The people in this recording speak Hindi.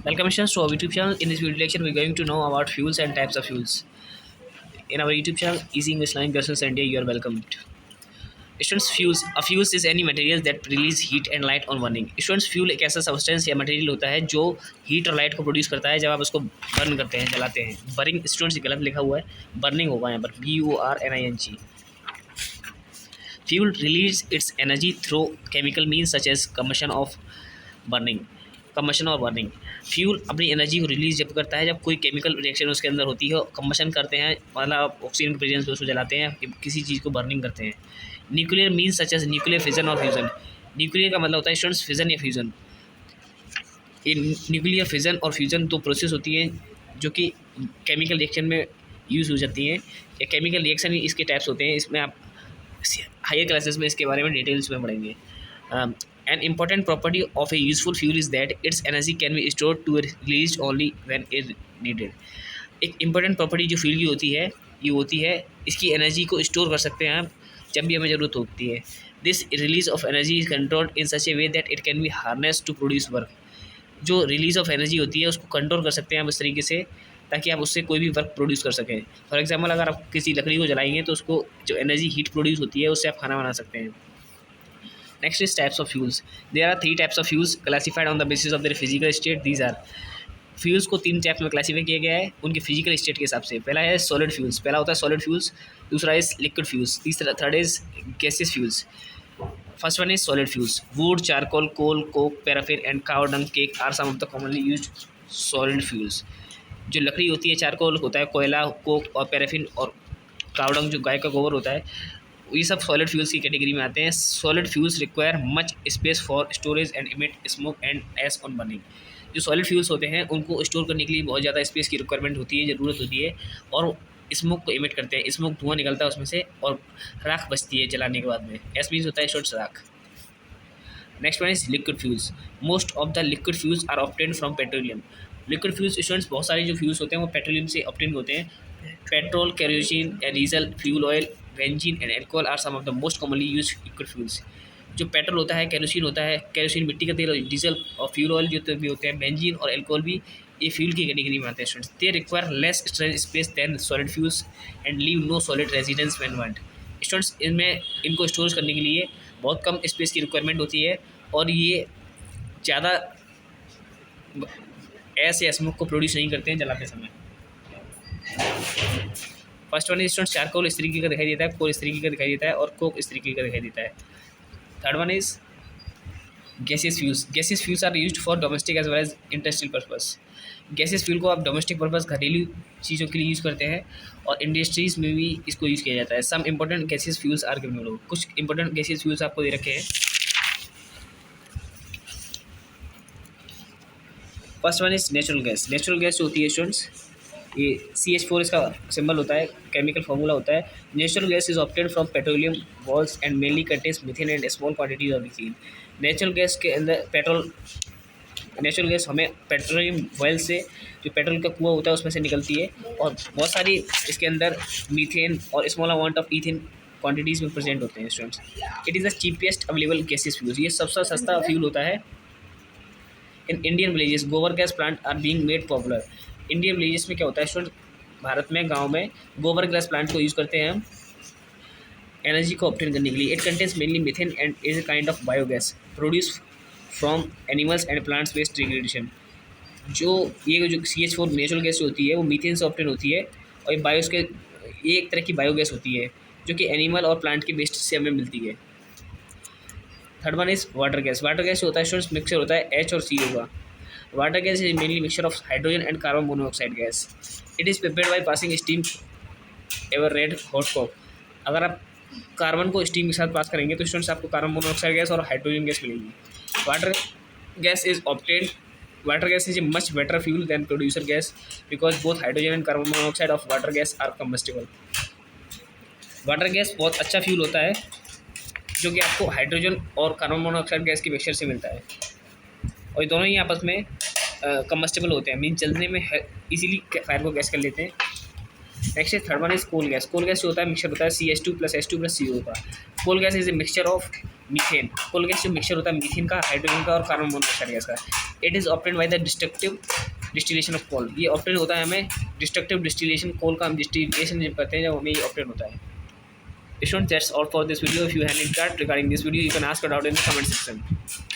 Welcome students to our YouTube channel. In this video lecture, we're going to know about fuels and types of fuels. In our YouTube channel, Easy English Learning Lessons India, you are welcomed. Students, fuels. A fuels is any material that release heat and light on burning. Students, fuel एक ऐसा सब्सटेंस या मटेरियल होता है जो हीट और लाइट को प्रोड्यूस करता है जब आप उसको बर्न करते हैं, जलाते हैं. बर्निंग स्टूडेंट्स गलत लिखा हुआ है, बर्निंग होगा यहाँ पर BURNING. Fuel release its energy through chemical means such as combustion of burning. Combustion और बर्निंग. फ्यूल अपनी एनर्जी को रिलीज जब करता है जब कोई केमिकल रिएक्शन उसके अंदर होती है, कम्बशन करते हैं, मतलब ऑक्सीजन के प्रेजेंस में उसको जलाते हैं, किसी चीज़ को बर्निंग करते हैं. Nuclear means such as nuclear fission और फ्यूज़न. न्यूक्लियर का मतलब होता है स्टूडेंट्स फिजन या फ्यूज़न. न्यूक्लियर फिजन और फ्यूज़न दो प्रोसेस होती हैं जो कि केमिकल रिएक्शन में यूज़ हो जाती हैं. या केमिकल रिएक्शन इसके टाइप्स होते हैं, इसमें आप हायर क्लासेस में इसके बारे में डिटेल्स में पढ़ेंगे. An important property of a useful fuel is that its energy can be stored to be released only when it needed. एक इम्पोर्टेंट प्रॉपर्टी जो फ्यूल की होती है ये होती है इसकी एनर्जी को स्टोर कर सकते हैं आप जब भी हमें ज़रूरत होती है. This release of energy is controlled in such a way that it can be harness to produce work. जो रिलीज ऑफ एनर्जी होती है उसको कंट्रोल कर सकते हैं आप इस तरीके से ताकि आप उससे कोई भी वर्क प्रोड्यूस कर सकें. फॉर एग्जाम्पल अगर आप किसी लकड़ी को जलाएंगे तो उसको जो एनर्जी हीट प्रोड्यूस होती है उससे आप खाना बना सकते हैं. Next is types of fuels. There are three types of fuels classified on the basis of their physical state. These are fuels को तीन टाइप्स में क्लासीफाई किया गया है उनके फिजिकल स्टेट के हिसाब से. पहला है सॉलिड फ्यूल्स, पहला होता है सॉलिड फ्यूल्स. दूसरा इज लिक्विड फ्यूल्स. तीसरा third is gases fuels. First one is solid fuels. Wood, charcoal, coal, coke, paraffin and cow dung cake are some of the commonly used solid fuels. जो लकड़ी होती है, चारकोल होता है, कोयला, कोक और पैराफिन और काउ डंग जो गाय का गोबर होता है, ये सब सॉलिड फ्यूल्स की कैटेगरी में आते हैं. Solid fuels require much space for storage and emit smoke and S on burning. जो सॉलिड फ्यूल्स होते हैं उनको स्टोर करने के लिए बहुत ज़्यादा स्पेस की रिक्वायरमेंट होती है, ज़रूरत होती है, और स्मोक को इमिट करते हैं. स्मोक धुआं निकलता है उसमें से और राख बचती है जलाने के बाद में. एस मीन्स होता है शॉर्ट राख. Next one is liquid fuels. Most of the liquid fuels are obtained from petroleum. Liquid fuels students बहुत सारे जो फ्यूल्स होते हैं वो पेट्रोलियम से ऑब्टेन होते हैं. Petrol, kerosene, diesel, fuel oil, benzene and alcohol are some of the most commonly use liquid fuels. जो पेट्रोल होता है, केरोसिन होता है, केरोसिन मिट्टी का तेल, और डीजल और फ्यूल ऑयल जो भी होते हैं, बेंजीन और एल्कोहल भी ये फ्यूल की कैटेगरी में आते हैं. Students they require less storage space than solid fuels and leave no solid residence when want. Students इनमें इनको स्टोर करने के लिए बहुत कम स्पेस की रिक्वायरमेंट होती है और ये ज़्यादा ऐसे स्मोक को प्रोड्यूस नहीं करते हैं जलाते समय. First one is students charcoal इस तरीके का दिखाई देता है, कोल इस तरीके का दिखाई देता है और कोक इस तरीके का दिखाई देता है. Third one is gases fuels. Gases fuels are used for domestic as well as industrial purpose. Gases fuel को आप डोमेस्टिक पर्पस घरेलू चीज़ों के लिए यूज़ करते हैं और इंडस्ट्रीज़ में भी इसको यूज़ किया जाता है. Some important gases fuels are given below. कुछ इंपॉर्टेंट गैसेस फ्यूल्स आपको दे रखे हैं. First one is natural gas. Natural gas जो होती है स्टूडेंट्स ये CH4 इसका सिंबल होता है, केमिकल फार्मूला होता है. Natural gas is obtained from petroleum walls and mainly contains methane and small quantities of methane. Natural gas के अंदर नेचुरल गैस हमें पेट्रोलियम वेल से जो पेट्रोल का कुआं होता है उसमें से निकलती है और बहुत सारी इसके अंदर मीथेन और small amount of ethane quantities में प्रेजेंट होते हैं. Students it is the cheapest available gases fuel. ये सबसे सस्ता फ्यूल होता है. In Indian villages gobar gas plant are being made popular. Indian villages में क्या होता है स्टूडेंट, भारत में गांव में गोबर गैस प्लांट को यूज़ करते हैं हम एनर्जी को ऑब्टेन करने के लिए. It contains mainly methane and is a kind of biogas produce from animals and plants waste degradation. जो ये जो CH4 नेचुरल गैस होती है वो मीथेन से ऑब्टेन होती है और ये एक तरह की बायोगैस होती है जो कि एनिमल और प्लांट के वेस्ट से हमें मिलती है. Third one is water gas. Water gas होता है स्टूडेंट्स मिक्सचर होता है H और CO का. Water gas is mainly mixture of hydrogen and carbon monoxide gas. It is prepared by passing steam over red hot coke. अगर आप कार्बन को स्टीम के साथ पास करेंगे तो स्टूडेंट्स आपको कार्बन मोनोऑक्साइड गैस और हाइड्रोजन गैस मिलेगी. Water gas is obtained. Water gas is a much better fuel than producer gas because both hydrogen and carbon monoxide of water gas are combustible. Water gas बहुत अच्छा फ्यूल होता है जो कि आपको हाइड्रोजन और कार्बन मोनोऑक्साइड गैस के मिक्सचर से मिलता है और दोनों ही आपस में कम्बस्टिबल होते हैं, मीन जलने में इजीली फायर को गैस कर लेते हैं. Next third one is coal gas. Coal gas जो होता है मिक्सचर होता है CH2 + H2 + CO का। Coal gas is a mixture of methane. Coal gas जो मिक्सचर होता है मीथेन का, हाइड्रोजन का और कार्बन मोनोऑक्साइड गैस का। It is obtained by the destructive distillation of coal. ये ऑब्टेन होता है हमें डिस्ट्रक्टिव डिस्टिलेशन, कोल का हम डिस्टिलेशन जब करते हैं जब हमें ये ऑब्टेन होता है। Students, that's all for this video. If you have any doubt regarding this video, you can ask a doubt in the comment section.